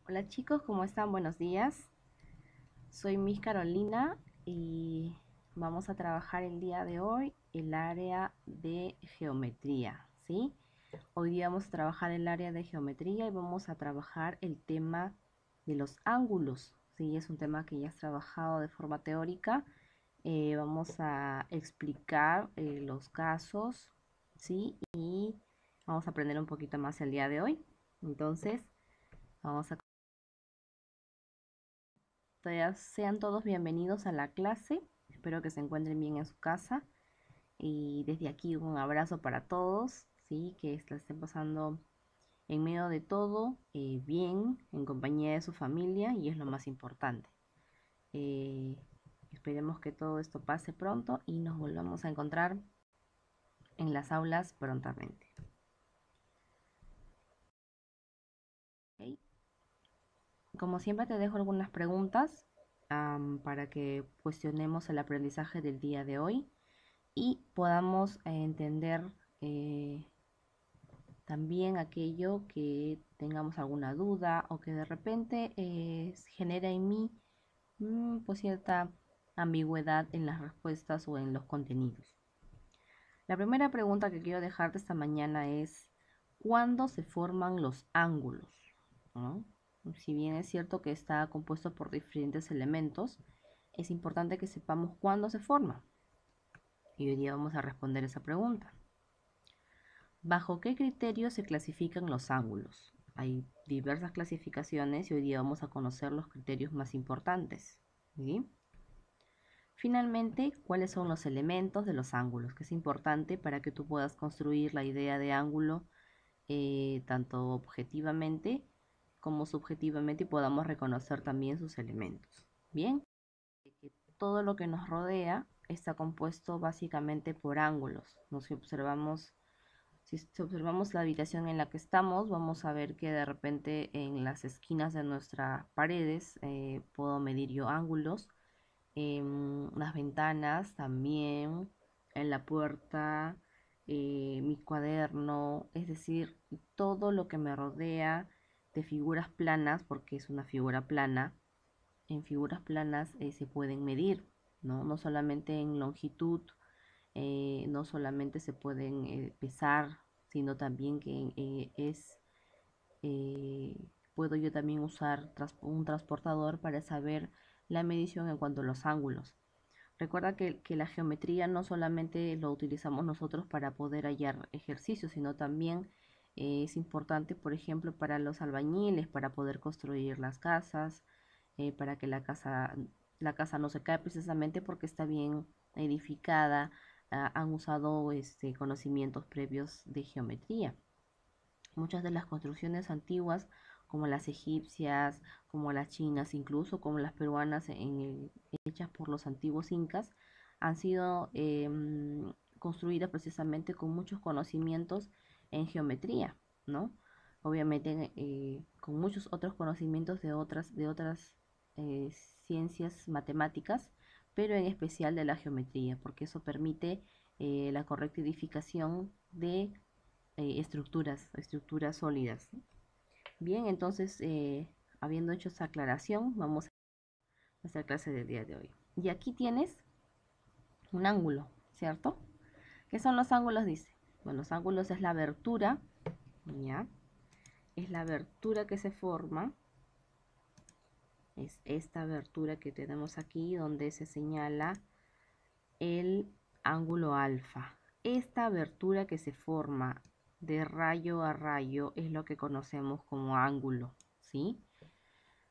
Hola chicos, ¿cómo están? Buenos días. Soy Miss Carolina y vamos a trabajar el día de hoy el área de geometría, ¿sí? Hoy día vamos a trabajar el área de geometría y vamos a trabajar el tema de los ángulos, ¿sí? Es un tema que ya has trabajado de forma teórica. Vamos a explicar los casos, ¿sí? Y vamos a aprender un poquito más el día de hoy. Entonces, vamos a sean todos bienvenidos a la clase. Espero que se encuentren bien en su casa. Y desde aquí un abrazo para todos, ¿sí? Que la estén pasando en medio de todo, bien, en compañía de su familia, y es lo más importante. Eh, Esperemos que todo esto pase pronto y nos volvamos a encontrar en las aulas prontamente. ¿Ok? Como siempre te dejo algunas preguntas para que cuestionemos el aprendizaje del día de hoy y podamos entender eh, también aquello que tengamos alguna duda o que de repente genera en mí pues cierta ambigüedad en las respuestas o en los contenidos. La primera pregunta que quiero dejarte esta mañana es, ¿cuándo se forman los ángulos? ¿No? Si bien es cierto que está compuesto por diferentes elementos, es importante que sepamos cuándo se forma. Y hoy día vamos a responder esa pregunta. ¿Bajo qué criterios se clasifican los ángulos? Hay diversas clasificaciones y hoy día vamos a conocer los criterios más importantes. ¿Sí? Finalmente, ¿cuáles son los elementos de los ángulos? Que es importante para que tú puedas construir la idea de ángulo tanto objetivamente como subjetivamente y podamos reconocer también sus elementos. Bien, que todo lo que nos rodea está compuesto básicamente por ángulos. Si observamos la habitación en la que estamos, vamos a ver que de repente en las esquinas de nuestras paredes puedo medir yo ángulos, en las ventanas también, en la puerta, mi cuaderno, es decir, todo lo que me rodea de figuras planas, porque es una figura plana. En figuras planas se pueden medir, ¿no? No solamente en longitud, no solamente se pueden pesar, sino también que eh, puedo yo también usar un transportador para saber la medición en cuanto a los ángulos. Recuerda que la geometría no solamente lo utilizamos nosotros para poder hallar ejercicios, sino también es importante, por ejemplo, para los albañiles, para poder construir las casas, para que la casa no se cae precisamente porque está bien edificada, han usado conocimientos previos de geometría. Muchas de las construcciones antiguas, como las egipcias, como las chinas, incluso como las peruanas hechas por los antiguos incas, han sido construidas precisamente con muchos conocimientos en geometría, ¿no? Obviamente con muchos otros conocimientos de otras eh, ciencias matemáticas, pero en especial de la geometría, porque eso permite la correcta edificación de estructuras sólidas. Bien, entonces, habiendo hecho esa aclaración, vamos a nuestra clase del día de hoy. Y aquí tienes un ángulo, ¿cierto? ¿Qué son los ángulos? Dice. Bueno, los ángulos es la abertura, ¿ya? Es la abertura que se forma, es esta abertura que tenemos aquí donde se señala el ángulo alfa. Esta abertura que se forma de rayo a rayo es lo que conocemos como ángulo, ¿sí?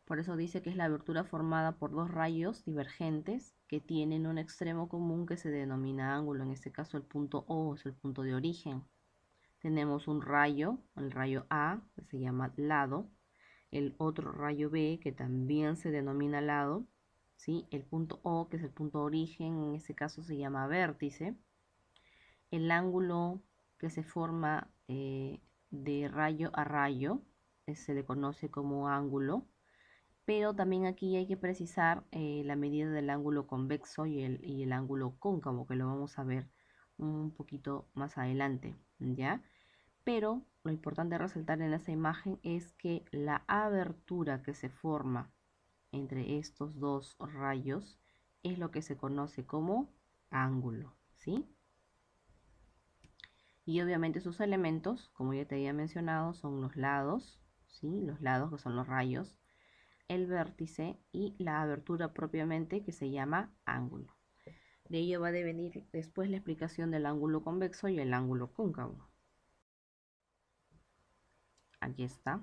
Por eso dice que es la abertura formada por dos rayos divergentes que tienen un extremo común que se denomina ángulo. En este caso el punto O es el punto de origen. Tenemos un rayo, el rayo A, que se llama lado, el otro rayo B, que también se denomina lado, ¿sí? El punto O, que es el punto de origen, en este caso se llama vértice. El ángulo que se forma de rayo a rayo se le conoce como ángulo, pero también aquí hay que precisar la medida del ángulo convexo y el ángulo cóncavo, que lo vamos a ver un poquito más adelante, ¿ya? Pero lo importante a resaltar en esa imagen es que la abertura que se forma entre estos dos rayos es lo que se conoce como ángulo, ¿sí? Y obviamente sus elementos, como ya te había mencionado, son los lados, ¿sí? Los lados que son los rayos, el vértice y la abertura propiamente que se llama ángulo. De ello va a devenir después la explicación del ángulo convexo y el ángulo cóncavo. Aquí está.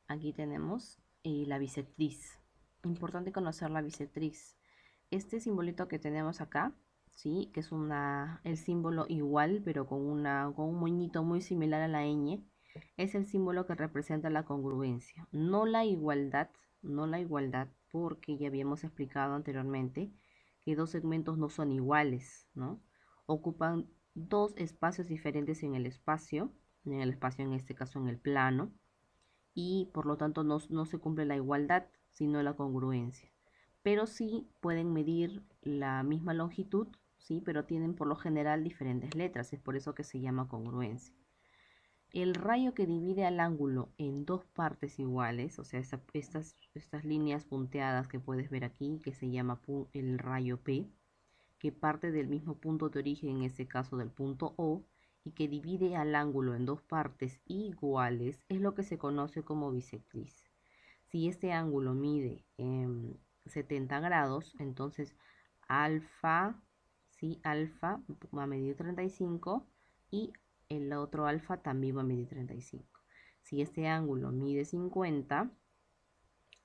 Aquí tenemos la bisectriz. Importante conocer la bisectriz. Este simbolito que tenemos acá, ¿sí? Que es el símbolo igual, pero con un moñito muy similar a la ñ, es el símbolo que representa la congruencia. No la igualdad, porque ya habíamos explicado anteriormente que dos segmentos no son iguales, ¿no? Ocupan dos espacios diferentes en el espacio en este caso en el plano, y por lo tanto no se cumple la igualdad, sino la congruencia. Pero sí pueden medir la misma longitud, sí, pero tienen por lo general diferentes letras, es por eso que se llama congruencia. El rayo que divide al ángulo en dos partes iguales, o sea, estas líneas punteadas que puedes ver aquí, que se llama el rayo P, que parte del mismo punto de origen, en este caso del punto O, y que divide al ángulo en dos partes iguales, es lo que se conoce como bisectriz. Si este ángulo mide 70 grados, entonces alfa, ¿sí? Alfa va a medir 35 y el otro alfa también va a medir 35. Si este ángulo mide 50,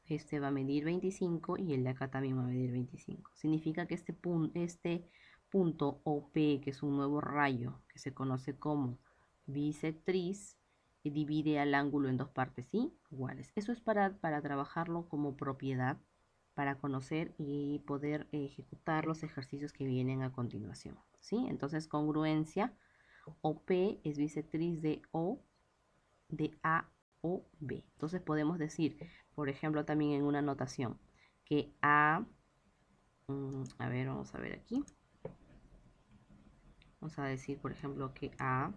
este va a medir 25 y el de acá también va a medir 25. Significa que este punto OP, que es un nuevo rayo que se conoce como bisectriz, divide al ángulo en dos partes iguales. Eso es para trabajarlo como propiedad, para conocer y poder ejecutar los ejercicios que vienen a continuación, ¿sí? Entonces, congruencia, OP es bisectriz de A o B. Entonces podemos decir, por ejemplo, también en una notación, que a ver, vamos a ver aquí. Vamos a decir, por ejemplo, que A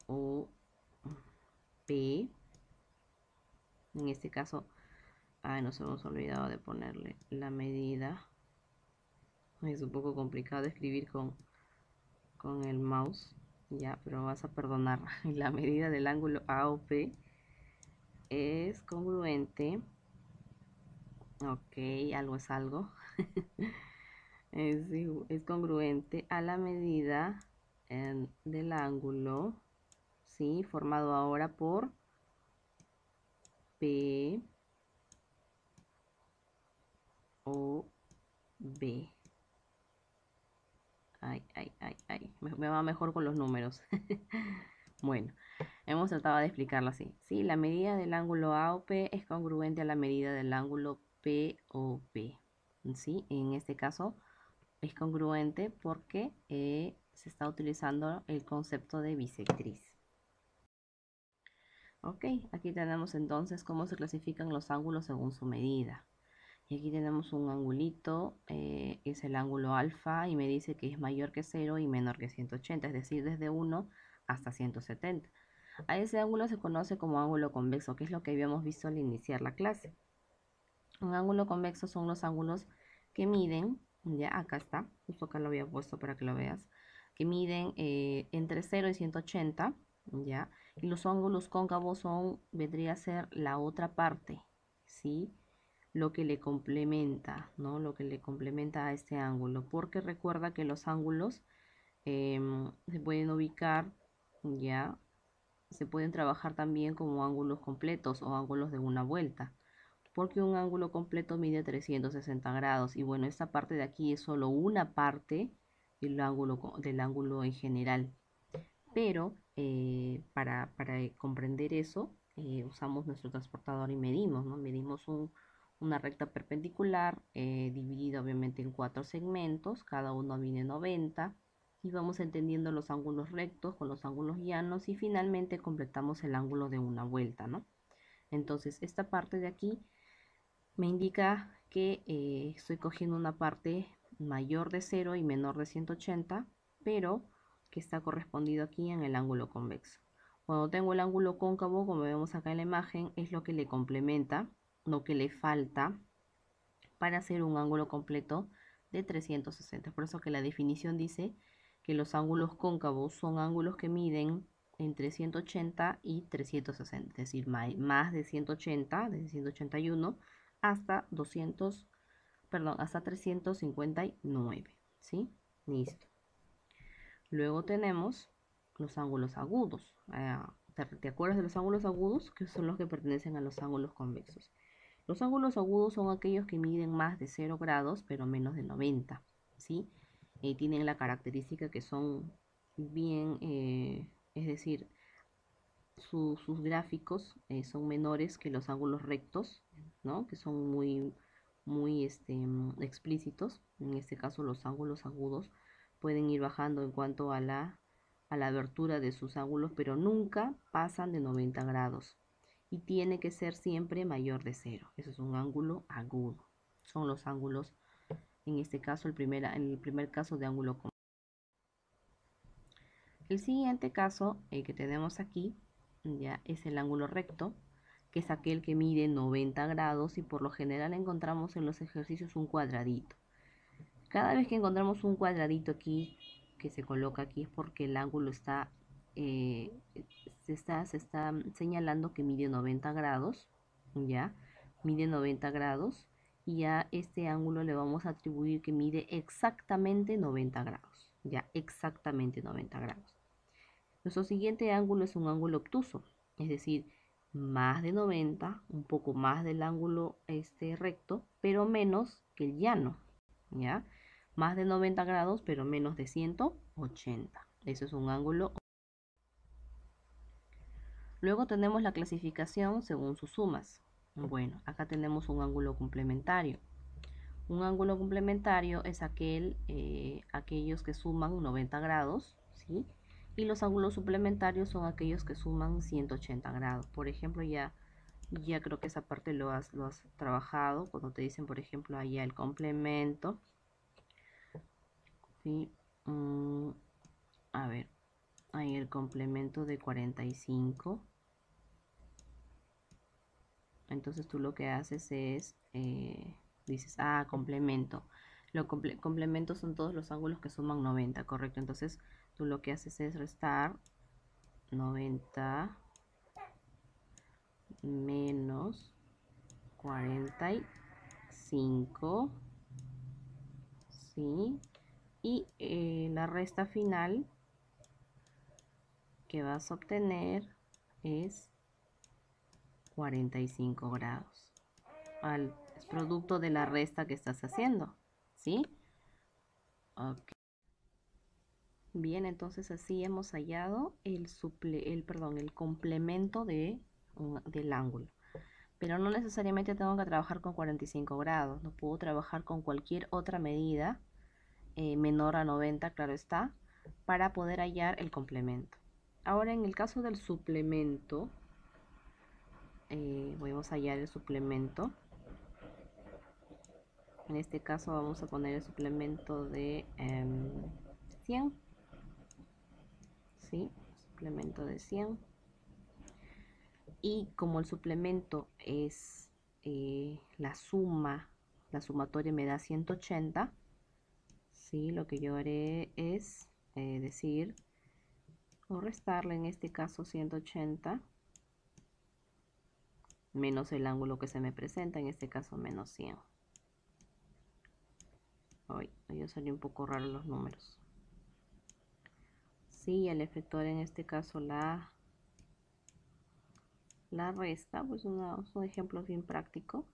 o P, en este caso, nos hemos olvidado de ponerle la medida. Es un poco complicado escribir con el mouse, ya, pero vas a perdonar. La medida del ángulo A o P es congruente. Ok, algo es algo. Es congruente a la medida del ángulo, ¿sí? Formado ahora por P o B. Ay, ay, ay, ay. Me va mejor con los números. Bueno, hemos tratado de explicarlo así. Sí, la medida del ángulo A o P es congruente a la medida del ángulo P o B. ¿Sí? En este caso es congruente porque se está utilizando el concepto de bisectriz. Ok, aquí tenemos entonces cómo se clasifican los ángulos según su medida. Y aquí tenemos un angulito, es el ángulo alfa y me dice que es mayor que 0 y menor que 180, es decir, desde 1 hasta 170. A ese ángulo se conoce como ángulo convexo, que es lo que habíamos visto al iniciar la clase. Un ángulo convexo son los ángulos que miden, ya acá está, justo acá lo había puesto para que lo veas, que miden entre 0 y 180, ya, y los ángulos cóncavos vendría a ser la otra parte, ¿sí? Lo que le complementa, ¿no? Lo que le complementa a este ángulo, porque recuerda que los ángulos se pueden ubicar, ya, se pueden trabajar también como ángulos completos o ángulos de una vuelta, porque un ángulo completo mide 360 grados y bueno, esta parte de aquí es solo una parte del ángulo en general, pero para comprender eso usamos nuestro transportador y medimos, ¿no? Medimos una recta perpendicular dividida obviamente en 4 segmentos, cada uno mide 90 y vamos entendiendo los ángulos rectos con los ángulos llanos y finalmente completamos el ángulo de una vuelta, ¿no? Entonces esta parte de aquí me indica que estoy cogiendo una parte mayor de 0 y menor de 180, pero que está correspondido aquí en el ángulo convexo. Cuando tengo el ángulo cóncavo, como vemos acá en la imagen, es lo que le complementa, lo que le falta para hacer un ángulo completo de 360. Por eso que la definición dice que los ángulos cóncavos son ángulos que miden entre 180 y 360, es decir, más de 180, de 181 hasta 200, perdón, hasta 359, ¿sí? Listo. Luego tenemos los ángulos agudos. ¿Te acuerdas de los ángulos agudos? Que son los que pertenecen a los ángulos convexos. Los ángulos agudos son aquellos que miden más de 0 grados, pero menos de 90, ¿sí? Tienen la característica que son bien, es decir, sus gráficos son menores que los ángulos rectos, ¿no? Que son muy explícitos. En este caso, los ángulos agudos pueden ir bajando en cuanto a la abertura de sus ángulos, pero nunca pasan de 90 grados. Y tiene que ser siempre mayor de 0. Eso es un ángulo agudo. Son los ángulos, en este caso, en el primer caso de ángulo común. El siguiente caso que tenemos aquí ya es el ángulo recto, que es aquel que mide 90 grados y por lo general encontramos en los ejercicios un cuadradito. Cada vez que encontramos un cuadradito aquí, que se coloca aquí, es porque el ángulo se está señalando que mide 90 grados, ya, mide 90 grados, y ya este ángulo le vamos a atribuir que mide exactamente 90 grados, ya, exactamente 90 grados. Nuestro siguiente ángulo es un ángulo obtuso, es decir, más de 90, un poco más del ángulo recto, pero menos que el llano, ¿ya? Más de 90 grados, pero menos de 180. Eso es un ángulo. Luego tenemos la clasificación según sus sumas. Bueno, acá tenemos un ángulo complementario. Un ángulo complementario es aquellos que suman 90 grados, ¿sí? Y los ángulos suplementarios son aquellos que suman 180 grados. Por ejemplo, ya creo que esa parte lo has trabajado cuando te dicen, por ejemplo, allá el complemento, ¿sí? A ver, ahí el complemento de 45. Entonces tú lo que haces es, dices, complemento. Los complementos son todos los ángulos que suman 90, ¿correcto? Entonces tú lo que haces es restar 90 menos 45, ¿sí? Y la resta final que vas a obtener es 45 grados. Es producto de la resta que estás haciendo, ¿sí? Ok. Bien, entonces así hemos hallado el complemento del ángulo. Pero no necesariamente tengo que trabajar con 45 grados, no puedo trabajar con cualquier otra medida menor a 90, claro está, para poder hallar el complemento. Ahora en el caso del suplemento, vamos a hallar el suplemento. En este caso vamos a poner el suplemento de 100, ¿sí? Suplemento de 100. Y como el suplemento es la sumatoria me da 180, ¿sí? Lo que yo haré es decir, o restarle en este caso 180 menos el ángulo que se me presenta, en este caso menos 100. Hoy salió un poco raro los números. Sí, al efectuar en este caso la resta, pues un ejemplo bien práctico.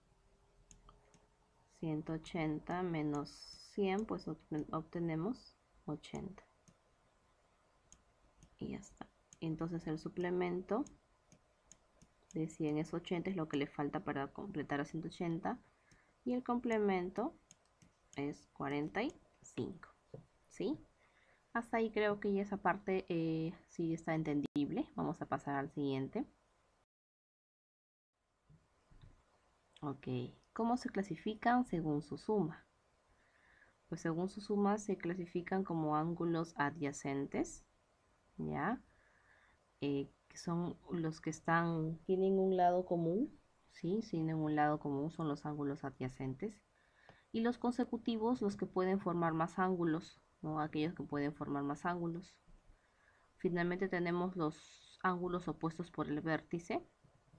180 menos 100, pues obtenemos 80. Y ya está. Entonces el suplemento de 100 es 80, es lo que le falta para completar a 180. Y el complemento es 45. ¿Sí? Hasta ahí creo que ya esa parte sí está entendible. Vamos a pasar al siguiente. Ok. ¿Cómo se clasifican? Según su suma. Pues según su suma se clasifican como ángulos adyacentes, ¿ya? Que son los que tienen un lado común, ¿sí? Tienen un lado común, son los ángulos adyacentes. Y los consecutivos, los que pueden formar más ángulos, ¿no? Aquellos que pueden formar más ángulos. Finalmente tenemos los ángulos opuestos por el vértice,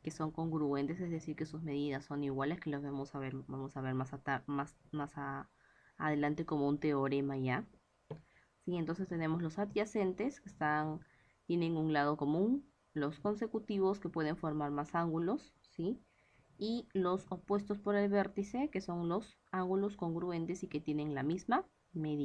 que son congruentes, es decir, que sus medidas son iguales, que los vamos a ver adelante como un teorema ya. ¿Sí? Entonces tenemos los adyacentes, que tienen un lado común, los consecutivos, que pueden formar más ángulos, ¿sí? Y los opuestos por el vértice, que son los ángulos congruentes y que tienen la misma medida.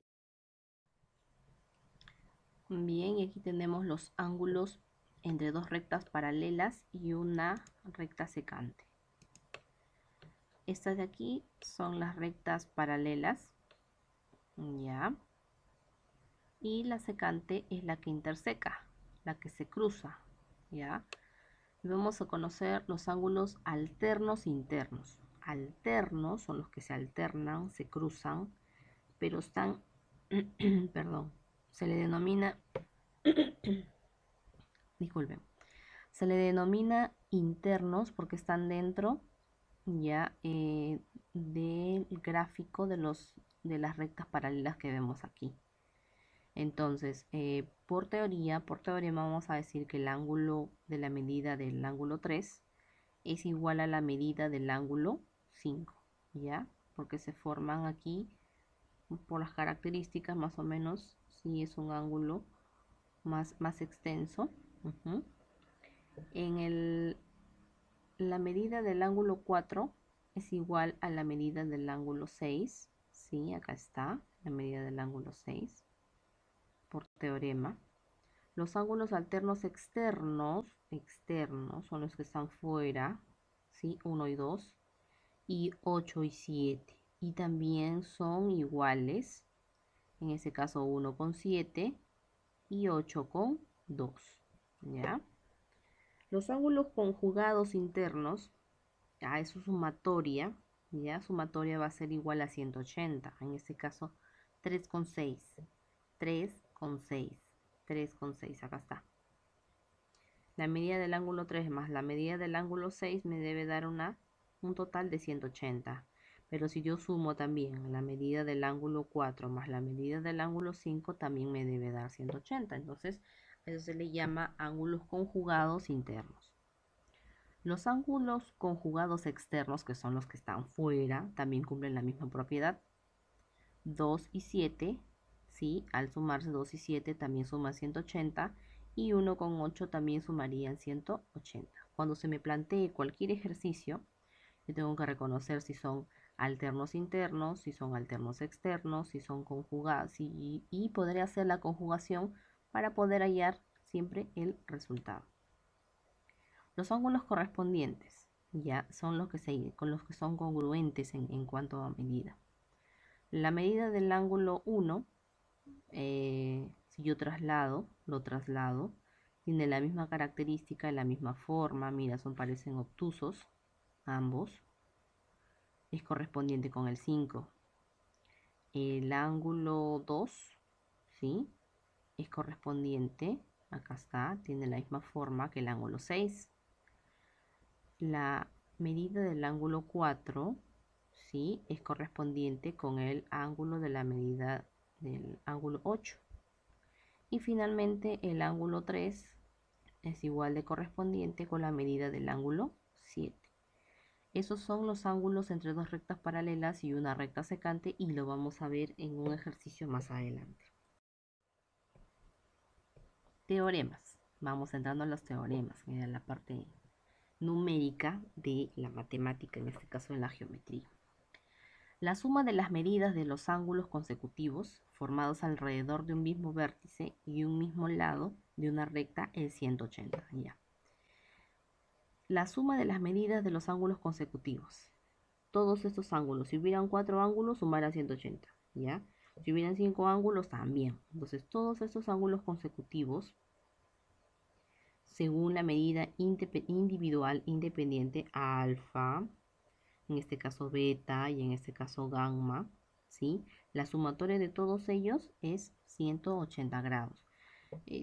Bien, y aquí tenemos los ángulos entre dos rectas paralelas y una recta secante. Estas de aquí son las rectas paralelas, ya. Y la secante es la que interseca, la que se cruza, ya. Y vamos a conocer los ángulos alternos internos. Alternos son los que se alternan, se cruzan, pero están, perdón, se le denomina, disculpen, se le denomina internos porque están dentro ya del gráfico de las rectas paralelas que vemos aquí. Entonces, por teorema vamos a decir que el ángulo de la medida del ángulo 3 es igual a la medida del ángulo 5, ¿ya? Porque se forman aquí por las características más o menos, si es un ángulo más extenso. La medida del ángulo 4 es igual a la medida del ángulo 6, ¿sí? Acá está la medida del ángulo 6 por teorema. Los ángulos alternos externos son los que están fuera, ¿sí? 1 y 2, y 8 y 7. Y también son iguales, en ese caso 1 con 7 y 8 con 2, ¿ya? Los ángulos conjugados internos, es su sumatoria, ¿ya? Sumatoria va a ser igual a 180, en este caso 3,6, 3,6, 3,6, acá está. La medida del ángulo 3 más la medida del ángulo 6 me debe dar un total de 180. Pero si yo sumo también la medida del ángulo 4 más la medida del ángulo 5, también me debe dar 180. Entonces, eso se le llama ángulos conjugados internos. Los ángulos conjugados externos, que son los que están fuera, también cumplen la misma propiedad. 2 y 7, ¿sí? Al sumarse 2 y 7 también suman 180 y 1 con 8 también sumarían 180. Cuando se me plantee cualquier ejercicio, yo tengo que reconocer si son alternos internos, si son alternos externos, si son conjugados y podré hacer la conjugación para poder hallar siempre el resultado. Los ángulos correspondientes ya son con los que son congruentes en cuanto a medida. La medida del ángulo 1, si yo lo traslado, tiene la misma característica, la misma forma, mira, parecen obtusos, ambos, es correspondiente con el 5. El ángulo 2, ¿sí? Es correspondiente, acá está, tiene la misma forma que el ángulo 6. La medida del ángulo 4, ¿sí? Es correspondiente con el ángulo de la medida del ángulo 8. Y finalmente el ángulo 3 es igual de correspondiente con la medida del ángulo 7. Esos son los ángulos entre dos rectas paralelas y una recta secante y lo vamos a ver en un ejercicio más adelante. Teoremas. Vamos entrando a los teoremas, en la parte numérica de la matemática, en este caso en la geometría. La suma de las medidas de los ángulos consecutivos formados alrededor de un mismo vértice y un mismo lado de una recta es 180. Ya. La suma de las medidas de los ángulos consecutivos. Todos estos ángulos, si hubieran 4 ángulos, sumar a 180. ¿Ya? Si hubieran 5 ángulos, también. Entonces, todos estos ángulos consecutivos, según la medida individual independiente alfa, en este caso beta y en este caso gamma, ¿sí? La sumatoria de todos ellos es 180 grados.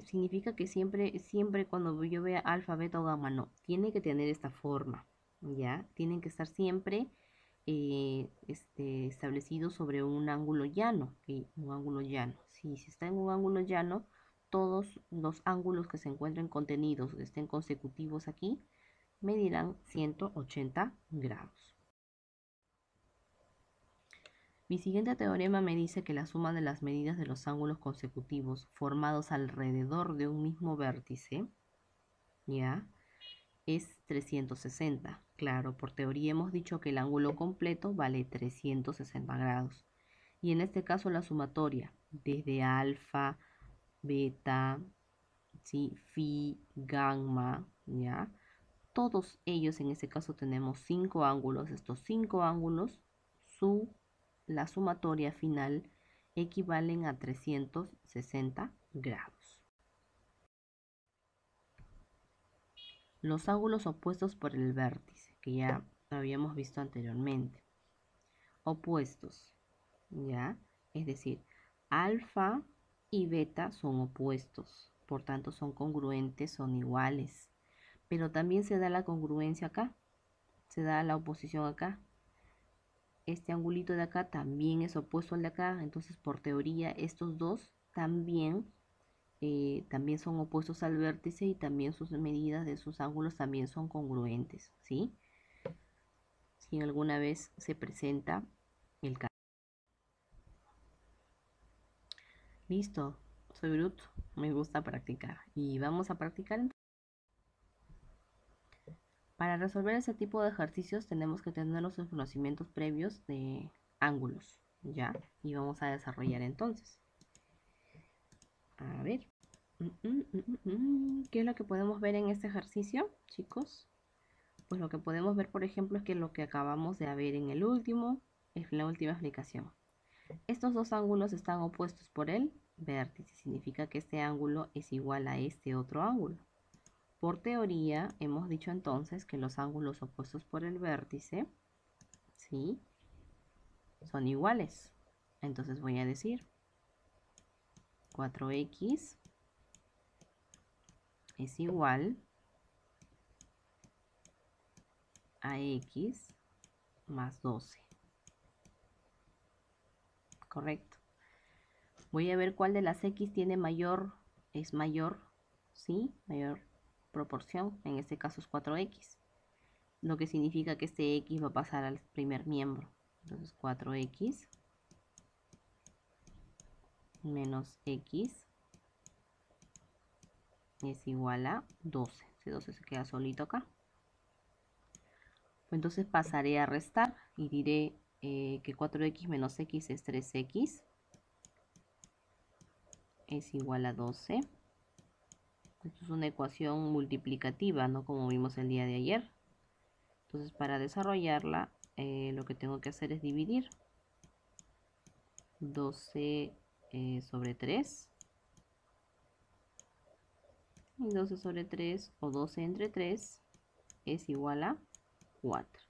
Significa que siempre cuando yo vea alfa, beta o gamma, no, tiene que tener esta forma, ¿ya? Tienen que estar siempre establecidos sobre un ángulo llano, un ángulo llano. Si está en un ángulo llano, todos los ángulos que se encuentren contenidos, estén consecutivos aquí, medirán 180 grados. Mi siguiente teorema me dice que la suma de las medidas de los ángulos consecutivos formados alrededor de un mismo vértice, ¿ya?, es 360. Claro, por teoría hemos dicho que el ángulo completo vale 360 grados. Y en este caso la sumatoria, desde alfa, beta, ¿sí?, phi, gamma, ¿ya? Todos ellos, en este caso tenemos 5 ángulos. Estos 5 ángulos, la sumatoria final equivalen a 360 grados. Los ángulos opuestos por el vértice, que ya habíamos visto anteriormente. Opuestos, ¿ya? Es decir, alfa y beta son opuestos, por tanto son congruentes, son iguales. Pero también se da la congruencia acá, se da la oposición acá. Este angulito de acá también es opuesto al de acá, entonces por teoría estos dos también son opuestos al vértice y también sus medidas de sus ángulos también son congruentes, ¿sí? Si alguna vez se presenta el caso. Listo, soy bruto, me gusta practicar y vamos a practicar. Para resolver ese tipo de ejercicios tenemos que tener los conocimientos previos de ángulos, ¿ya? Y vamos a desarrollar entonces. A ver. ¿Qué es lo que podemos ver en este ejercicio, chicos? Pues lo que podemos ver, por ejemplo, es que lo que acabamos de ver en el último, es la última explicación. Estos dos ángulos están opuestos por el vértice. Significa que este ángulo es igual a este otro ángulo. Por teoría, hemos dicho entonces que los ángulos opuestos por el vértice, ¿sí?, son iguales. Entonces voy a decir 4x es igual a x más 12. Correcto. Voy a ver cuál de las x tiene es mayor, ¿sí? Mayor proporción. En este caso es 4x. Lo que significa que este x va a pasar al primer miembro. Entonces 4x menos x es igual a 12. Ese 12 se queda solito acá. Entonces pasaré a restar y diré que 4x menos x es 3x. Es igual a 12. Esto es una ecuación multiplicativa, ¿no? Como vimos el día de ayer. Entonces para desarrollarla, lo que tengo que hacer es dividir 12 sobre 3. Y 12 sobre 3 o 12 entre 3 es igual a 4.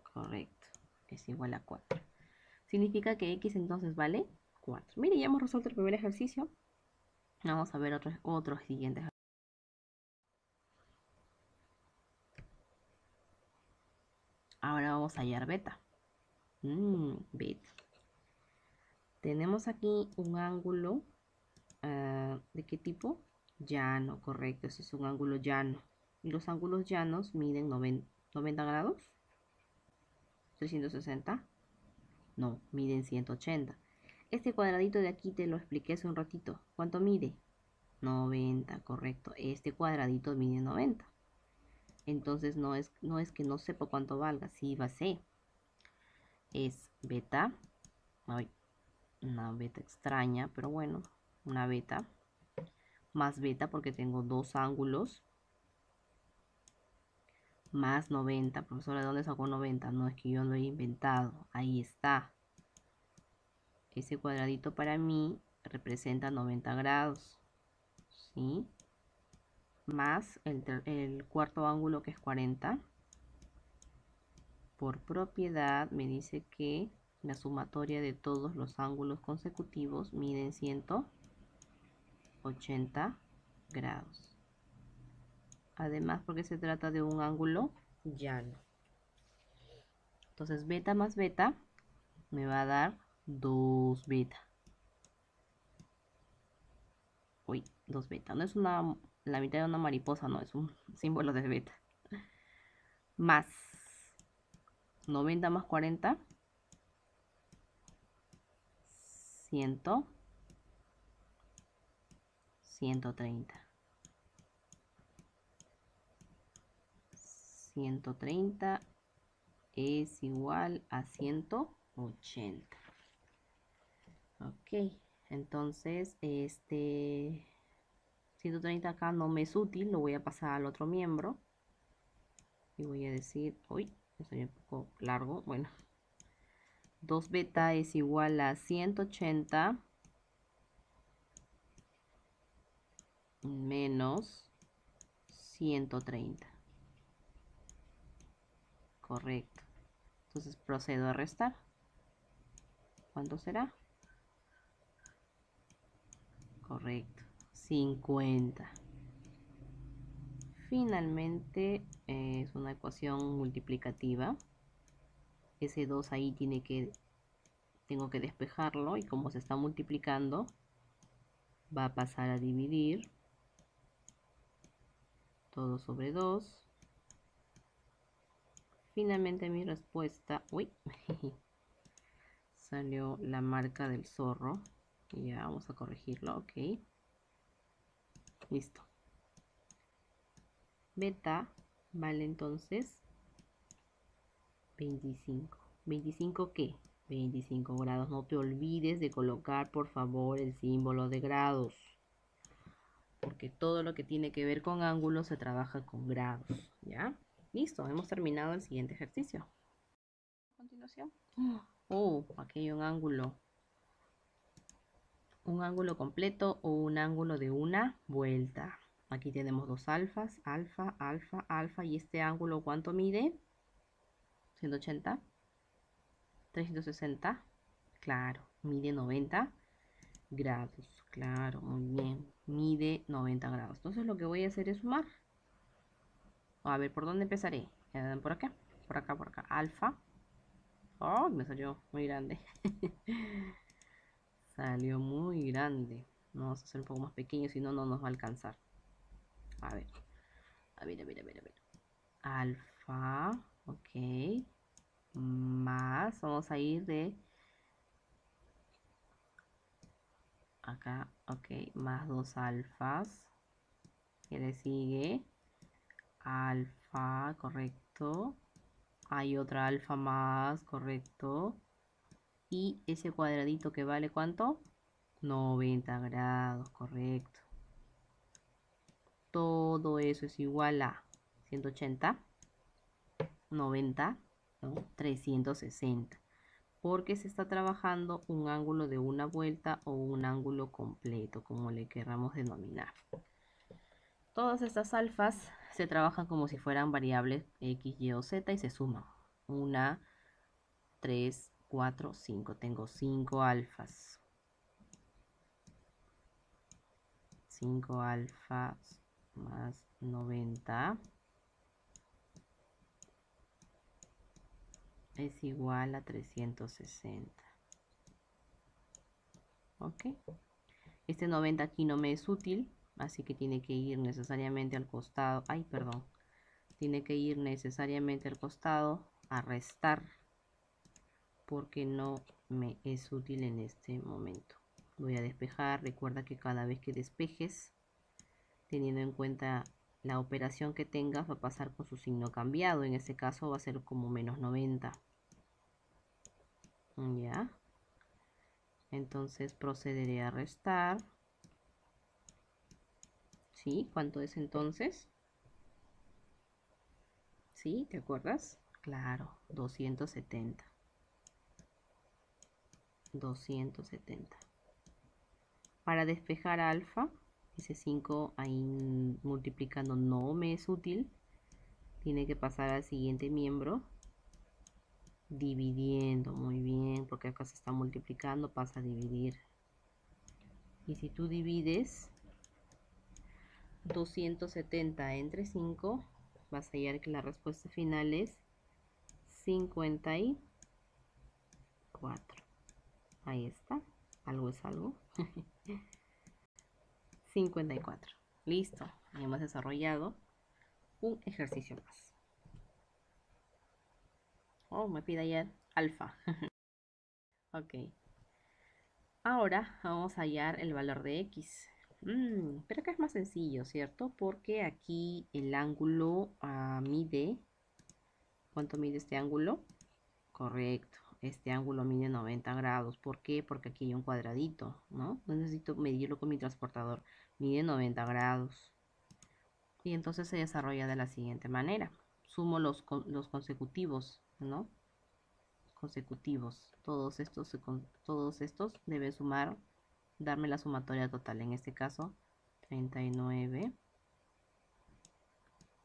Correcto, es igual a 4. Significa que x entonces vale 4. Mire, ya hemos resuelto el primer ejercicio. Vamos a ver otro siguiente ejercicio. Ahora vamos a hallar beta. Beta. Tenemos aquí un ángulo. ¿De qué tipo? Llano, correcto. Ese es un ángulo llano. Y los ángulos llanos miden 90 grados. 360. No, miden 180. Este cuadradito de aquí te lo expliqué hace un ratito. ¿Cuánto mide? 90, correcto. Este cuadradito mide 90. Entonces no es que no sepa cuánto valga. Sí, va a ser. Es beta. Ay, una beta extraña, pero bueno, una beta. Más beta porque tengo dos ángulos. Más 90. Profesora, ¿de dónde sacó 90? No es que yo lo he inventado. Ahí está. Ese cuadradito para mí representa 90 grados. ¿Sí? Más el cuarto ángulo que es 40. por propiedad me dice que la sumatoria de todos los ángulos consecutivos miden 180 grados. Además, porque se trata de un ángulo llano. Entonces, beta más beta me va a dar 2 beta. Uy, 2 beta. No es la mitad de una mariposa, no, es un símbolo de beta. Más 90 más 40, 130. 130 es igual a 180. Ok, entonces 130 acá no me es útil, lo voy a pasar al otro miembro. Y voy a decir, uy, me salió un poco largo, bueno. 2 beta es igual a 180 menos 130. Correcto. Entonces procedo a restar. ¿Cuánto será? Correcto. 50. Finalmente es una ecuación multiplicativa. Ese 2 ahí tengo que despejarlo y como se está multiplicando va a pasar a dividir todo sobre 2. Finalmente mi respuesta, uy, salió la marca del zorro. Y ya vamos a corregirlo, ok. Listo. Beta vale entonces 25. ¿25 qué? 25 grados. No te olvides de colocar, por favor, el símbolo de grados. Porque todo lo que tiene que ver con ángulos se trabaja con grados. ¿Ya? Listo, hemos terminado el siguiente ejercicio. A continuación. Oh, aquí hay un ángulo. Un ángulo completo o un ángulo de una vuelta. Aquí tenemos dos alfas, alfa, alfa, alfa. ¿Y este ángulo cuánto mide? 180. 360. Claro, mide 90 grados. Claro, muy bien. Mide 90 grados. Entonces lo que voy a hacer es sumar. A ver, ¿por dónde empezaré? Por acá, por acá, por acá. Alfa. Oh, me salió muy grande. Salió muy grande. Vamos a hacer un poco más pequeño, si no, no nos va a alcanzar. A ver, a ver, a ver, a ver, a ver. Alfa, ok. Más, vamos a ir de acá, ok. Más 2 alfas. ¿Qué le sigue? Alfa, correcto. Hay otra alfa más, correcto. Y ese cuadradito que vale ¿cuánto? 90 grados, correcto. Todo eso es igual a 180, 90, ¿no? 360. Porque se está trabajando un ángulo de una vuelta o un ángulo completo, como le querramos denominar. Todas estas alfas se trabajan como si fueran variables x, y o z y se suman. 1, 3, 4, 5. Tengo 5 alfas. 5 alfas más 90 es igual a 360. ¿Ok? Este 90 aquí no me es útil, así que tiene que ir necesariamente al costado. Ay, perdón. Tiene que ir necesariamente al costado a restar porque no me es útil en este momento. Voy a despejar. Recuerda que cada vez que despejes, teniendo en cuenta la operación que tengas, va a pasar con su signo cambiado. En este caso va a ser como menos 90. Ya. Entonces procederé a restar. ¿Sí? ¿Cuánto es entonces? ¿Sí? ¿Te acuerdas? Claro, 270. 270. Para despejar alfa, ese 5 ahí multiplicando no me es útil. Tiene que pasar al siguiente miembro. Dividiendo, muy bien, porque acá se está multiplicando, pasa a dividir. Y si tú divides 270 entre 5, vas a hallar que la respuesta final es 54. Ahí está, algo es algo. 54. Listo, hemos desarrollado un ejercicio más. Oh, me pide ya alfa. Ok. Ahora vamos a hallar el valor de x. Pero acá es más sencillo, ¿cierto? Porque aquí el ángulo mide... ¿Cuánto mide este ángulo? Correcto. Este ángulo mide 90 grados. ¿Por qué? Porque aquí hay un cuadradito, ¿no? No necesito medirlo con mi transportador. Mide 90 grados. Y entonces se desarrolla de la siguiente manera. Sumo los consecutivos, ¿no? Consecutivos. Todos estos deben sumar, darme la sumatoria total. En este caso, 39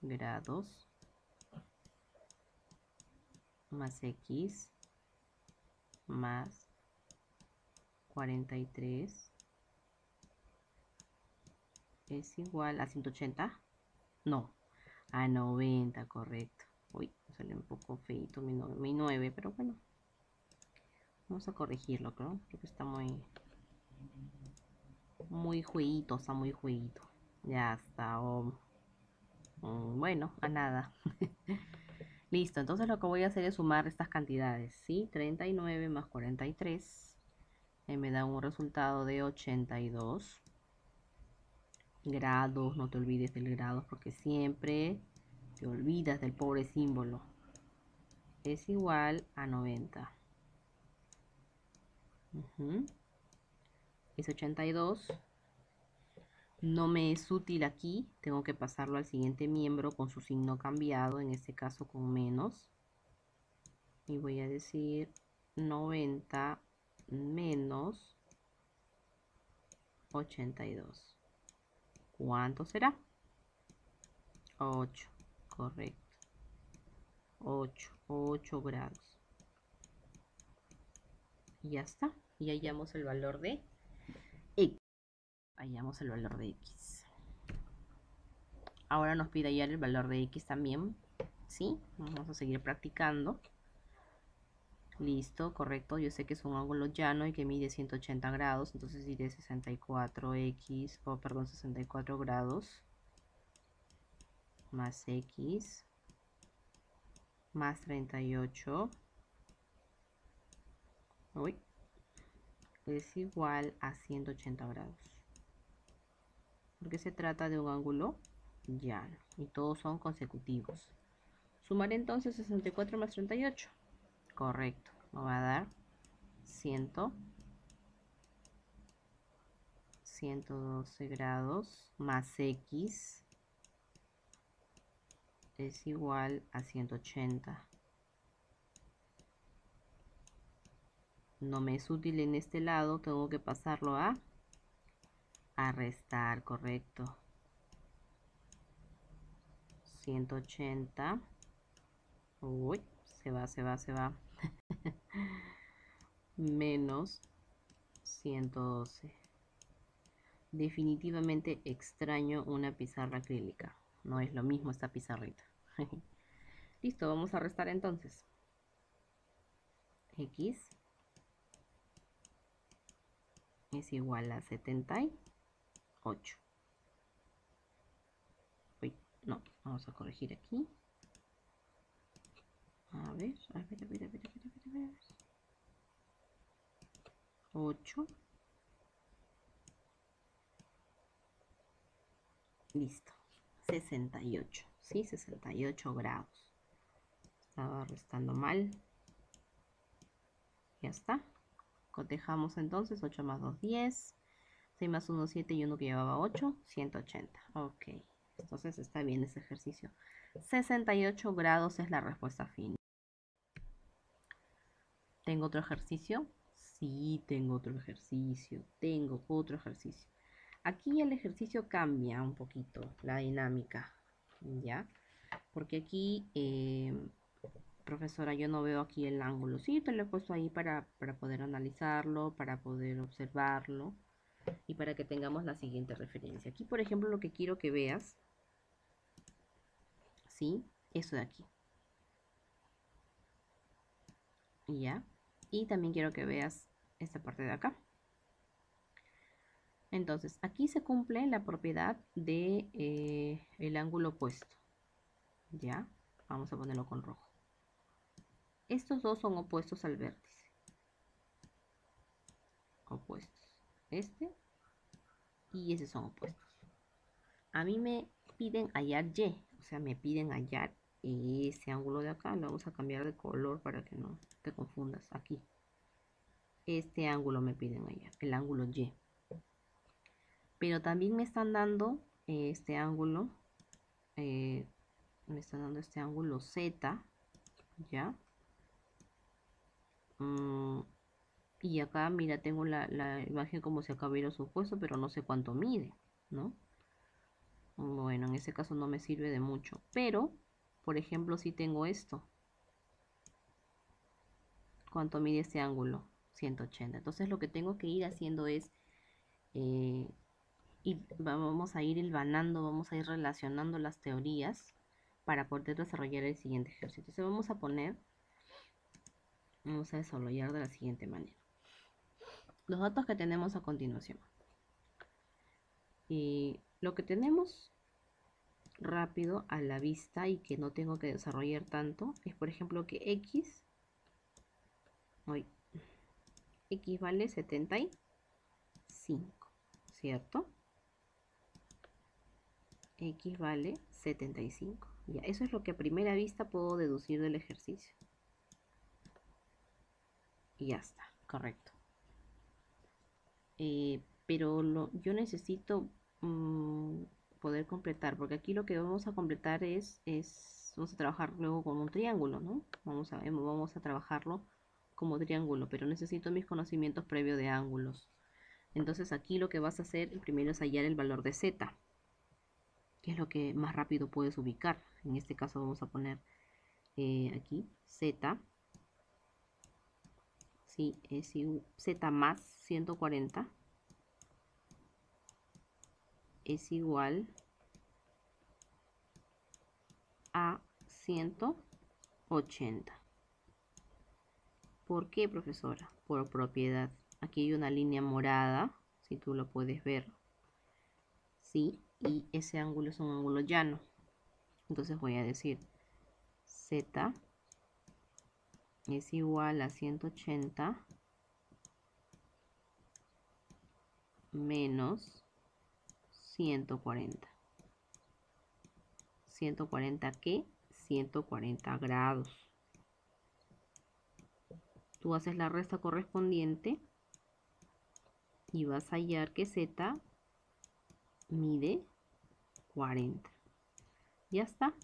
grados más x más 43 es igual a 180. No, a 90, correcto. Uy, sale un poco feito mi 9, pero bueno. Vamos a corregirlo, creo. Creo que está muy jueguito, está muy jueguito. Ya está. Bueno, a nada. Listo, entonces lo que voy a hacer es sumar estas cantidades, ¿sí? 39 más 43 me da un resultado de 82 grados. No te olvides del grado porque siempre te olvidas del pobre símbolo. Es igual a 90. Es 82. No me es útil aquí, tengo que pasarlo al siguiente miembro con su signo cambiado, en este caso con menos. Y voy a decir 90 menos 82. ¿Cuánto será? 8, correcto. 8 grados. Y ya está. Y hallamos el valor de x. Hallamos el valor de x. Ahora nos pide hallar el valor de x también. ¿Sí? Vamos a seguir practicando. Listo, correcto. Yo sé que es un ángulo llano y que mide 180 grados. Entonces diré 64x, o perdón, 64 grados más x más 38. Uy, es igual a 180 grados. Porque se trata de un ángulo llano y todos son consecutivos. Sumaré entonces 64 más 38. Correcto, me va a dar 112 grados más x es igual a 180. No me es útil en este lado, tengo que pasarlo a restar, correcto. 180. Uy, se va. Menos 112. Definitivamente extraño una pizarra acrílica. No es lo mismo esta pizarrita. Listo, vamos a restar entonces. X es igual a 78. Uy, no, vamos a corregir aquí. A ver. 8. Listo. 68. Sí, 68 grados. Estaba restando mal. Ya está. Cotejamos entonces. 8 más 2, 10. 6 más 1, 7 y uno que llevaba 8, 180. Ok. Entonces está bien ese ejercicio. 68 grados es la respuesta final. ¿Tengo otro ejercicio? Sí, tengo otro ejercicio. Aquí el ejercicio cambia un poquito la dinámica, ¿ya? Porque aquí profesora, yo no veo aquí el ángulo. Sí, te lo he puesto ahí para poder analizarlo, para poder observarlo y para que tengamos la siguiente referencia. Aquí, por ejemplo, lo que quiero que veas, ¿sí? Eso de aquí. ¿Ya? Y también quiero que veas esta parte de acá. Entonces, aquí se cumple la propiedad de el ángulo opuesto. ¿Ya? Vamos a ponerlo con rojo. Estos dos son opuestos al vértice. Opuestos. Este y ese son opuestos. A mí me piden hallar Y, o sea, me piden hallar ese ángulo de acá. Lo vamos a cambiar de color para que no te confundas. Aquí. Este ángulo me piden hallar, el ángulo Y. Pero también me están dando este ángulo, me están dando este ángulo Z, ¿ya? Y acá, mira, tengo la imagen como si acá hubiera supuesto, pero no sé cuánto mide, ¿no? Bueno, en ese caso no me sirve de mucho. Pero, por ejemplo, si tengo esto. ¿Cuánto mide este ángulo? 180. Entonces lo que tengo que ir haciendo es, y vamos a ir hilvanando, vamos a ir relacionando las teorías para poder desarrollar el siguiente ejercicio. Entonces vamos a desarrollar de la siguiente manera. Los datos que tenemos a continuación. Y lo que tenemos rápido a la vista y que no tengo que desarrollar tanto es, por ejemplo, que x vale 75, ¿cierto? X vale 75. Ya, eso es lo que a primera vista puedo deducir del ejercicio. Y ya está, correcto. Pero yo necesito poder completar, porque aquí lo que vamos a completar vamos a trabajar luego con un triángulo, ¿no? Vamos a trabajarlo como triángulo, pero necesito mis conocimientos previos de ángulos. Entonces aquí lo que vas a hacer primero es hallar el valor de z, que es lo que más rápido puedes ubicar. En este caso vamos a poner aquí z, ¿sí? Es z más 140 es igual a 180. ¿Por qué, profesora? Por propiedad. Aquí hay una línea morada, si tú lo puedes ver, ¿sí? Y ese ángulo es un ángulo llano. Entonces voy a decir z es igual a 180 menos 140. ¿140 qué? 140 grados. Tú haces la resta correspondiente y vas a hallar que z mide 40. Ya está.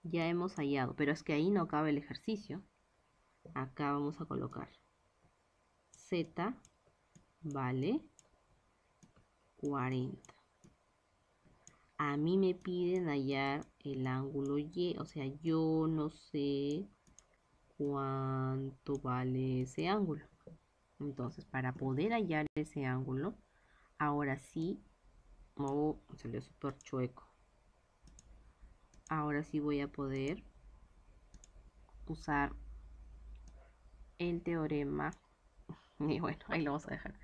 Ya hemos hallado. Pero es que ahí no cabe el ejercicio. Acá vamos a colocar z vale 40. A mí me piden hallar el ángulo Y. O sea, yo no sé cuánto vale ese ángulo. Entonces, para poder hallar ese ángulo, ahora sí, salió súper chueco. Ahora sí voy a poder usar el teorema, y bueno, ahí lo vamos a dejar,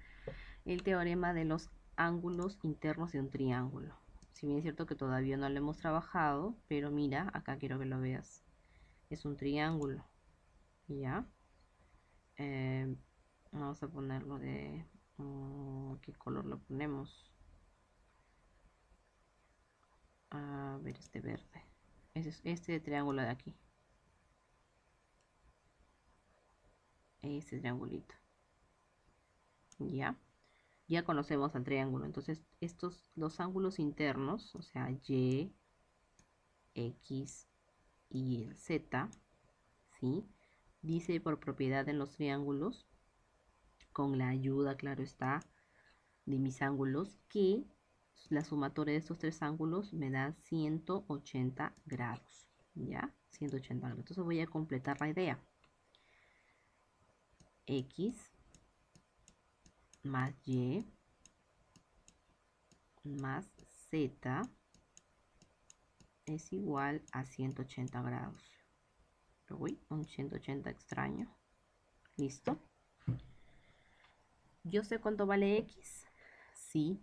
el teorema de los ángulos internos de un triángulo. Si bien es cierto que todavía no lo hemos trabajado, pero mira, acá quiero que lo veas. Es un triángulo, ¿ya? Vamos a ponerlo de... ¿qué color lo ponemos? A ver, este verde. Este triángulo de aquí. Este triangulito. ¿Ya? Ya conocemos al triángulo. Entonces, estos dos ángulos internos, o sea, Y, X y el Z, ¿sí? Dice por propiedad en los triángulos, con la ayuda, claro está, de mis ángulos, que la sumatoria de estos tres ángulos me da 180 grados. ¿ya? 180 grados. Entonces voy a completar la idea. X más Y más Z es igual a 180 grados. Uy, un 180 extraño. ¿Listo? ¿Yo sé cuánto vale X? Sí,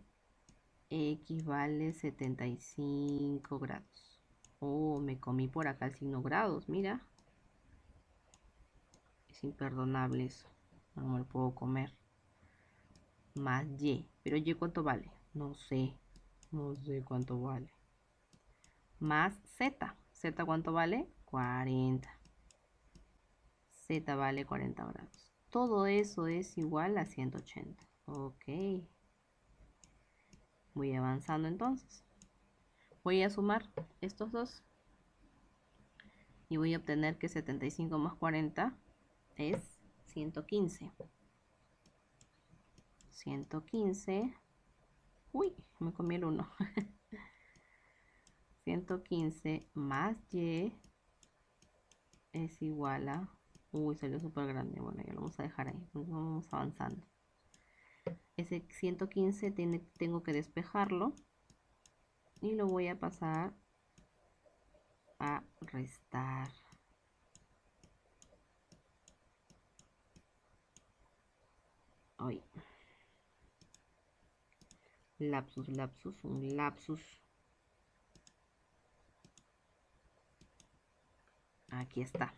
X vale 75 grados. Oh, me comí por acá el signo grados, mira. Es imperdonable eso. No me lo puedo comer. Más Y. ¿Pero Y cuánto vale? No sé. No sé cuánto vale. Más Z. ¿Z cuánto vale? 40. Z vale 40 grados. Todo eso es igual a 180. Ok. Voy avanzando entonces. Voy a sumar estos dos. Y voy a obtener que 75 más 40 es 115. 115. Uy, me comí el 1. 115 más Y es igual a... Uy, salió súper grande. Bueno, ya lo vamos a dejar ahí. Vamos avanzando. Ese 115 tengo que despejarlo. Y lo voy a pasar a restar. Ay. Lapsus, lapsus, un lapsus. Aquí está.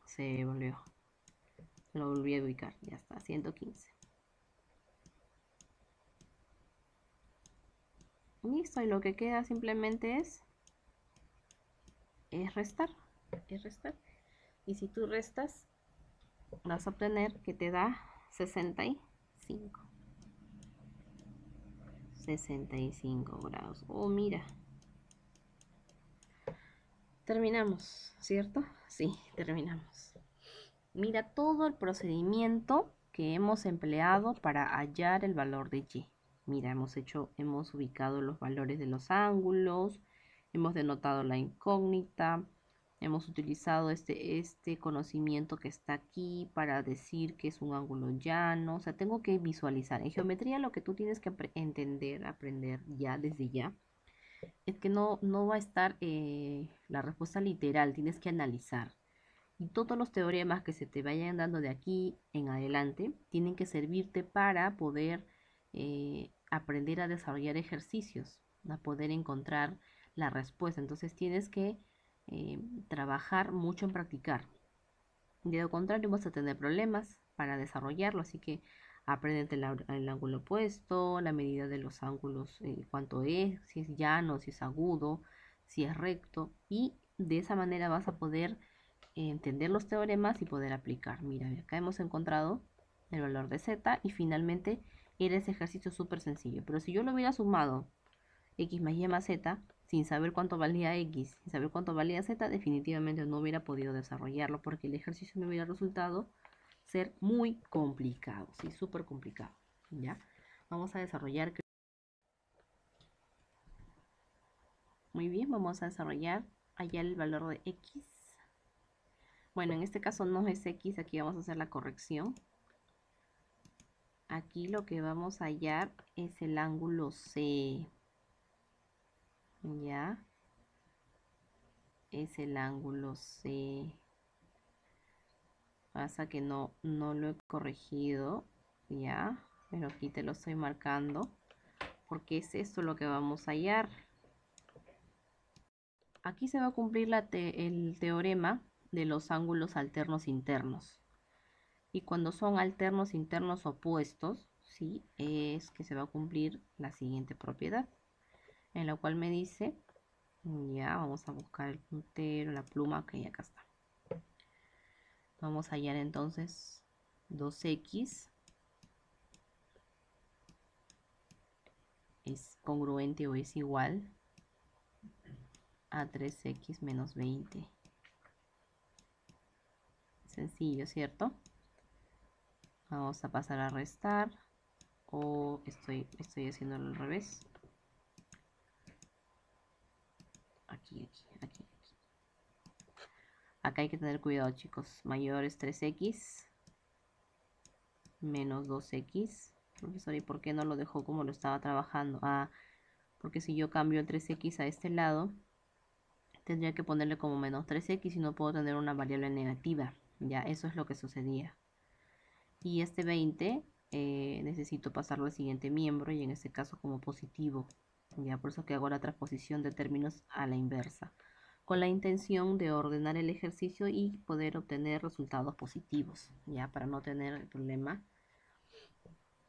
Se volvió. Lo volví a ubicar. Ya está. 115. Listo. Y lo que queda simplemente es restar. Es restar. Y si tú restas, vas a obtener que te da 65. 65 grados. Oh, mira. Terminamos, ¿cierto? Sí, terminamos. Mira todo el procedimiento que hemos empleado para hallar el valor de Y. Mira, hemos ubicado los valores de los ángulos, hemos denotado la incógnita, hemos utilizado este conocimiento que está aquí para decir que es un ángulo llano. O sea, tengo que visualizar. En geometría lo que tú tienes que entender, aprender ya desde ya, es que no va a estar la respuesta literal, tienes que analizar. Y todos los teoremas que se te vayan dando de aquí en adelante tienen que servirte para poder aprender a desarrollar ejercicios, a poder encontrar la respuesta. Entonces tienes que trabajar mucho en practicar. De lo contrario vas a tener problemas para desarrollarlo, así que aprendete el ángulo opuesto, la medida de los ángulos, cuánto es, si es llano, si es agudo, si es recto, y de esa manera vas a poder entender los teoremas y poder aplicar. Mira, acá hemos encontrado el valor de z y finalmente era ese ejercicio súper sencillo. Pero si yo lo hubiera sumado x más y más z, sin saber cuánto valía x, sin saber cuánto valía z, definitivamente no hubiera podido desarrollarlo porque el ejercicio me hubiera resultado ser muy complicado, sí, súper complicado. ¿Ya? Vamos a desarrollar. Muy bien, vamos a desarrollar allá el valor de x. Bueno, en este caso no es x, aquí vamos a hacer la corrección. Aquí lo que vamos a hallar es el ángulo C. ¿Ya? Es el ángulo C. Pasa que no lo he corregido. ¿Ya? Pero aquí te lo estoy marcando. Porque es esto lo que vamos a hallar. Aquí se va a cumplir el teorema de los ángulos alternos internos. Y cuando son alternos internos opuestos, ¿sí? Es que se va a cumplir la siguiente propiedad. En la cual me dice, ya, vamos a buscar el puntero, la pluma, ok, acá está. Vamos a hallar entonces 2x es congruente o es igual a 3x menos 20. Sencillo, ¿cierto? Vamos a pasar a restar, o estoy haciéndolo al revés. Aquí. Acá hay que tener cuidado, chicos. Mayor es 3x menos 2x. Profesor, ¿y por qué no lo dejó como lo estaba trabajando? Ah, porque si yo cambio el 3x a este lado, tendría que ponerle como menos 3x y no puedo tener una variable negativa. Ya, eso es lo que sucedía. Y este 20 necesito pasarlo al siguiente miembro y en este caso como positivo. Ya, por eso que hago la transposición de términos a la inversa, con la intención de ordenar el ejercicio y poder obtener resultados positivos, ya, para no tener el problema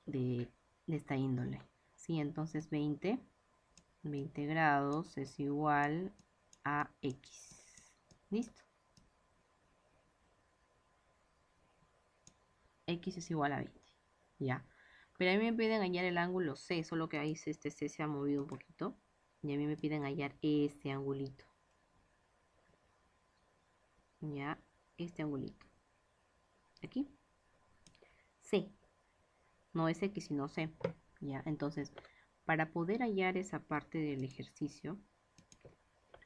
de, de esta índole. Sí, entonces 20 grados es igual a x. ¿Listo? X es igual a 20. Ya. Pero a mí me piden hallar el ángulo C, solo que ahí este C se ha movido un poquito. Y a mí me piden hallar este angulito. Ya, este angulito. Aquí. C. No es X, sino C. Ya, entonces, para poder hallar esa parte del ejercicio,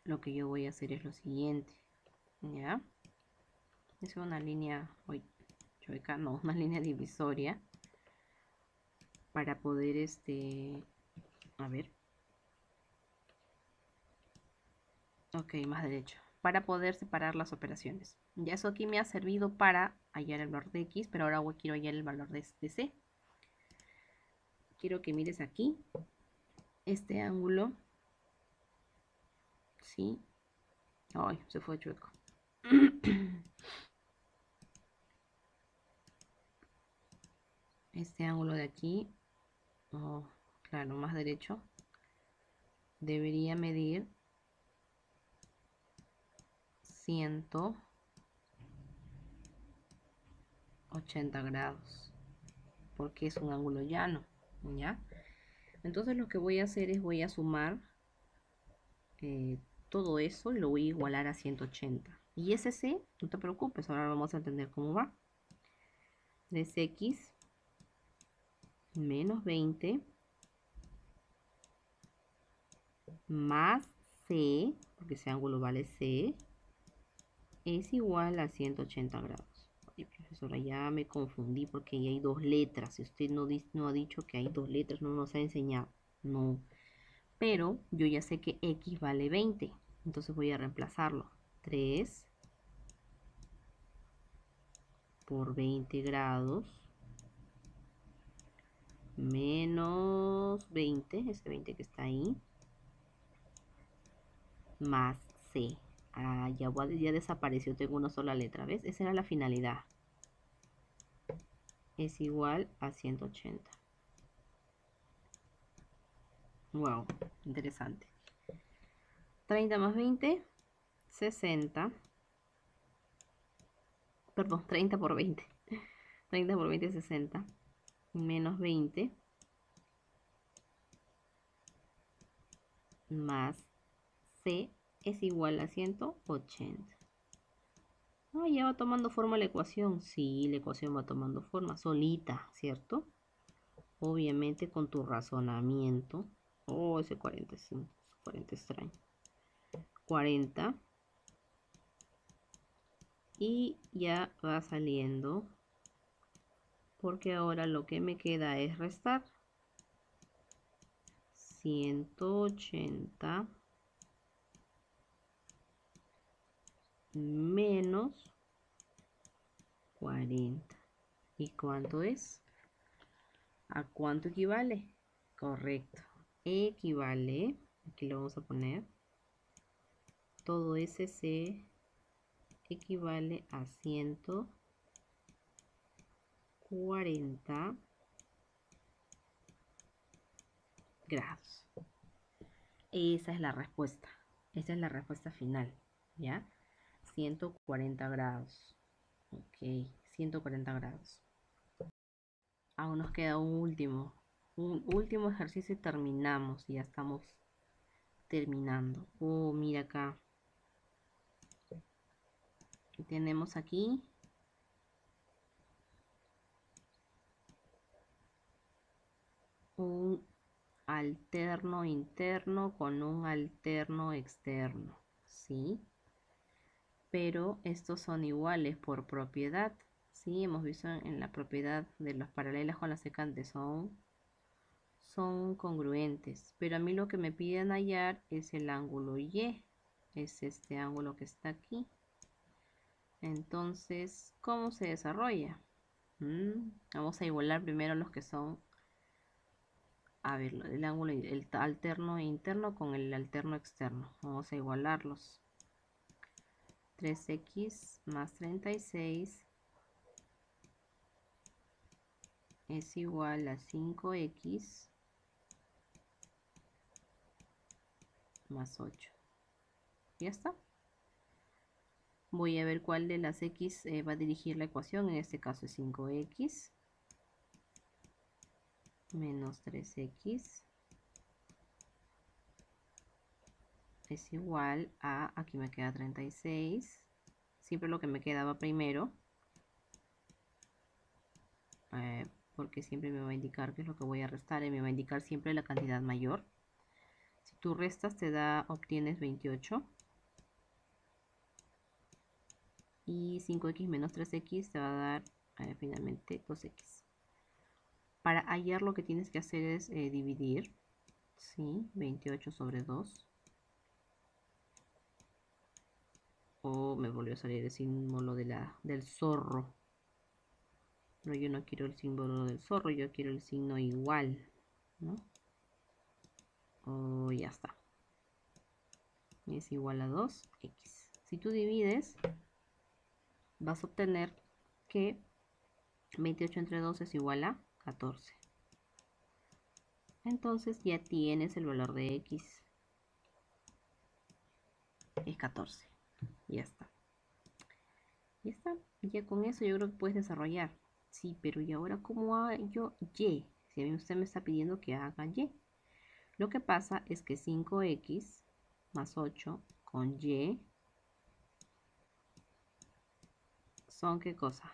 lo que yo voy a hacer es lo siguiente. Ya. Es una línea, uy, chueca, no, una línea divisoria. Para poder, a ver. Ok, más derecho. Para poder separar las operaciones. Ya eso aquí me ha servido para hallar el valor de X, pero ahora quiero hallar el valor de C. Quiero que mires aquí, este ángulo, ¿sí? Ay, se fue chueco. Este ángulo de aquí, oh, claro, más derecho, debería medir 180 grados, porque es un ángulo llano, ¿ya? Entonces lo que voy a hacer es voy a sumar todo eso y lo voy a igualar a 180. Y ese C, no te preocupes, ahora vamos a entender cómo va. 3x menos 20 más C, porque ese ángulo vale C, es igual a 180 grados. Ay, profesora, ya me confundí porque ahí hay dos letras. Si usted no ha dicho que hay dos letras, no nos ha enseñado. No. Pero yo ya sé que X vale 20. Entonces voy a reemplazarlo. 3 por 20 grados menos 20, ese 20 que está ahí, más C. Ah, ya desapareció, tengo una sola letra, ¿ves? Esa era la finalidad. Es igual a 180. Wow, interesante. 30 más 20, 60. Perdón, 30 por 20. 30 por 20 es 60. Menos 20 más C es igual a 180. Ah, ya va tomando forma la ecuación. Sí, la ecuación va tomando forma solita, ¿cierto? Obviamente con tu razonamiento. Oh, ese 45, 40 extraño. 40. Y ya va saliendo. Porque ahora lo que me queda es restar. 180 menos 40. ¿Y cuánto es? ¿A cuánto equivale? Correcto. Equivale, aquí lo vamos a poner, todo ese C equivale a 140 grados. Esa es la respuesta. Esa es la respuesta final, ¿ya? 140 grados. Ok, 140 grados. Aún nos queda un último ejercicio y terminamos. Ya estamos terminando. Oh, mira acá. Tenemos aquí un alterno interno con un alterno externo, ¿sí? pero estos son iguales por propiedad. Sí, hemos visto en la propiedad de los paralelas con las secantes son congruentes, pero a mí lo que me piden hallar es el ángulo Y, es este ángulo que está aquí. Entonces, ¿cómo se desarrolla? Vamos a igualar primero los que son, a ver, el ángulo, el alterno e interno con el alterno externo. Vamos a igualarlos. 3x más 36 es igual a 5x más 8. ¿Ya está? Voy a ver cuál de las x va a dirigir la ecuación. En este caso es 5x menos 3x es igual a, aquí me queda 36. Siempre lo que me quedaba primero, porque siempre me va a indicar qué es lo que voy a restar y me va a indicar siempre la cantidad mayor. Si tú restas obtienes 28. Y 5x menos 3x te va a dar finalmente 2x. Para hallar lo que tienes que hacer es dividir, ¿sí? 28 sobre 2. O me volvió a salir el símbolo del zorro. Pero yo no quiero el símbolo del zorro, yo quiero el signo igual, ¿no? O ya está. Es igual a 2x. Si tú divides, vas a obtener que 28 entre 2 es igual a 14. Entonces ya tienes el valor de x. Es 14. Ya está. Ya está. Ya con eso yo creo que puedes desarrollar. Sí, pero ¿y ahora cómo hago yo y? Si a mí usted me está pidiendo que haga y. Lo que pasa es que 5x más 8 con y son ¿qué cosa?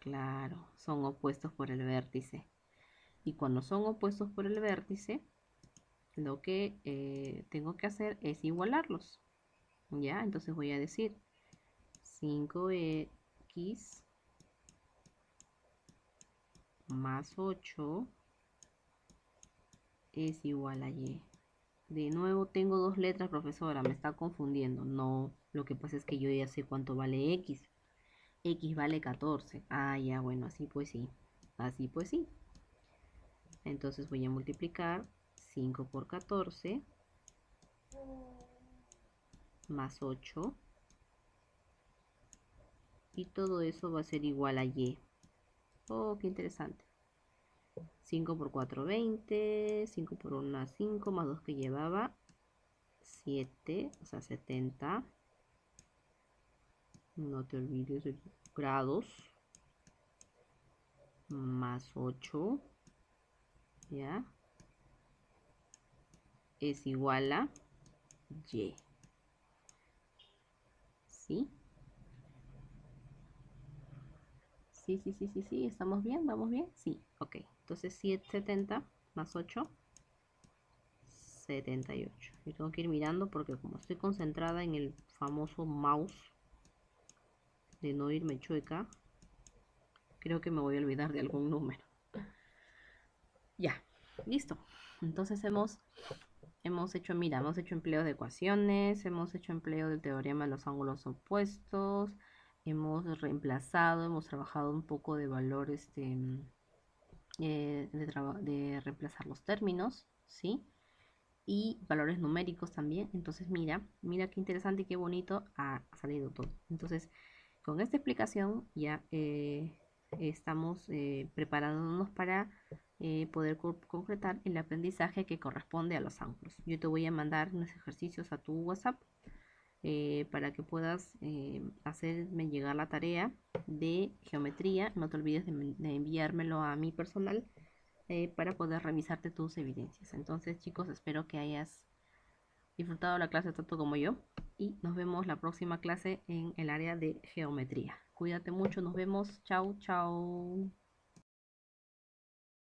Claro, son opuestos por el vértice. Y cuando son opuestos por el vértice, lo que tengo que hacer es igualarlos. ¿Ya? Entonces voy a decir 5x más 8 es igual a y. De nuevo tengo dos letras, profesora, me está confundiendo. No, lo que pasa es que yo ya sé cuánto vale x. X vale 14. Ah, ya, bueno, así pues sí. Así pues sí. Entonces voy a multiplicar 5 por 14 más 8. Y todo eso va a ser igual a y. Oh, qué interesante. 5 por 4, 20. 5 por 1, 5. Más 2 que llevaba 7, o sea, 70. No te olvides de grados. Más 8. ¿Ya? Es igual a y. ¿Sí? Sí, sí, sí, sí, sí. ¿Estamos bien? ¿Vamos bien? Sí. Ok. Entonces 70 más 8. 78. Y tengo que ir mirando porque como estoy concentrada en el famoso mouse de no irme chueca, creo que me voy a olvidar de algún número. Ya, listo. Entonces hemos hecho, mira, hemos hecho empleo de ecuaciones, hemos hecho empleo del teorema de los ángulos opuestos, hemos reemplazado, hemos trabajado un poco de valores de reemplazar los términos, ¿sí? Y valores numéricos también. Entonces mira qué interesante y qué bonito ha salido todo. Entonces, con esta explicación ya estamos preparándonos para poder concretar el aprendizaje que corresponde a los ángulos. Yo te voy a mandar unos ejercicios a tu WhatsApp para que puedas hacerme llegar la tarea de geometría. No te olvides de enviármelo a mi personal para poder revisarte tus evidencias. Entonces, chicos, espero que hayas disfrutado la clase tanto como yo y nos vemos la próxima clase en el área de geometría. Cuídate mucho, nos vemos. Chao, chao.